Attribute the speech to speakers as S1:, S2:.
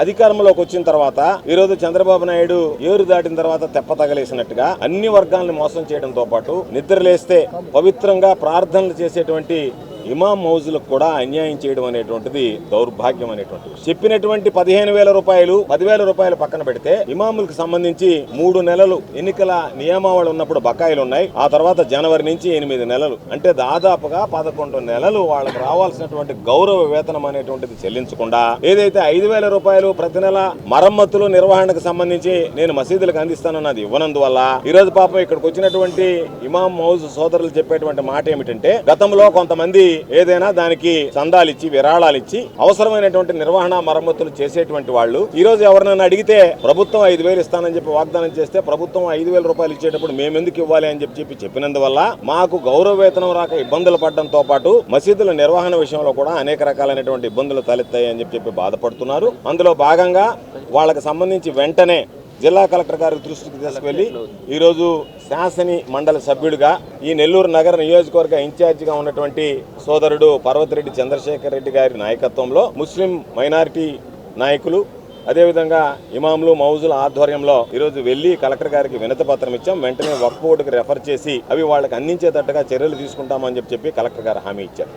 S1: అధికారంలోకి వచ్చిన తర్వాత ఈ రోజు చంద్రబాబు నాయుడు ఏరు దాటిన తర్వాత తెప్ప తగలేసినట్టుగా అన్ని వర్గాలను మోసం చేయడంతో పాటు నిద్రలేస్తే పవిత్రంగా ప్రార్థనలు చేసేటువంటి ఇమాం మౌజులకు కూడా అన్యాయం చేయడం అనేటువంటిది దౌర్భాగ్యం అనేటువంటిది. చెప్పినటువంటి 15,000 రూపాయలు 10,000 రూపాయలు పక్కన పెడితే ఇమాములకు సంబంధించి 3 నెలలు ఎన్నికల నియమావళి ఉన్నప్పుడు బకాయిలు ఉన్నాయి. ఆ తర్వాత జనవరి నుంచి 8 నెలలు అంటే దాదాపుగా 11 నెలలు వాళ్ళకి రావాల్సినటువంటి గౌరవ వేతనం అనేటువంటిది చెల్లించకుండా ఏదైతే 5,000 రూపాయలు ప్రతి నెల మరమ్మతులు నిర్వహణకు సంబంధించి నేను మసీదులకు అందిస్తానన్నది ఇవ్వనందువల్ల ఈ రోజు పాపం ఇక్కడికి వచ్చినటువంటి ఇమాం మౌజ్ సోదరులు చెప్పేటువంటి మాట ఏమిటంటే గతంలో కొంతమంది ఏదైనా దానికి చందాలిచ్చి విరాళాలిచ్చి అవసరమైనటువంటి నిర్వహణ మరమ్మతులు చేసేటువంటి వాళ్ళు ఈ రోజు ఎవరినైనా అడిగితే ప్రభుత్వం 5,000 ఇస్తానని చెప్పి వాగ్దానం చేస్తే ప్రభుత్వం 5,000 రూపాయలు ఇచ్చేటప్పుడు మేము ఎందుకు ఇవ్వాలి అని చెప్పినందువల్ల మాకు గౌరవ వేతనం రాక ఇబ్బందులు పడడంతో పాటు మసీదుల నిర్వహణ విషయంలో కూడా అనేక రకాలైనటువంటి ఇబ్బందులు తలెత్తాయి అని చెప్పి బాధపడుతున్నారు. అందులో భాగంగా వాళ్ళకి సంబంధించి వెంటనే జిల్లా కలెక్టర్ గారి దృష్టికి తీసుకువెళ్లి ఈరోజు శాసని మండలి సభ్యుడిగా ఈ నెల్లూరు నగర నియోజకవర్గ ఇన్ఛార్జిగా ఉన్నటువంటి సోదరుడు పర్వతిరెడ్డి చంద్రశేఖర్ రెడ్డి గారి నాయకత్వంలో ముస్లిం మైనారిటీ నాయకులు అదేవిధంగా ఇమాంలు మౌజుల ఆధ్వర్యంలో ఈరోజు వెళ్లి కలెక్టర్ గారికి వినతి పత్రం ఇచ్చాం. వెంటనే వక్ఫ్ బోర్డుకి రెఫర్ చేసి అవి వాళ్ళకి అందించేటట్టుగా చర్యలు తీసుకుంటామని చెప్పి కలెక్టర్ గారు హామీ ఇచ్చారు.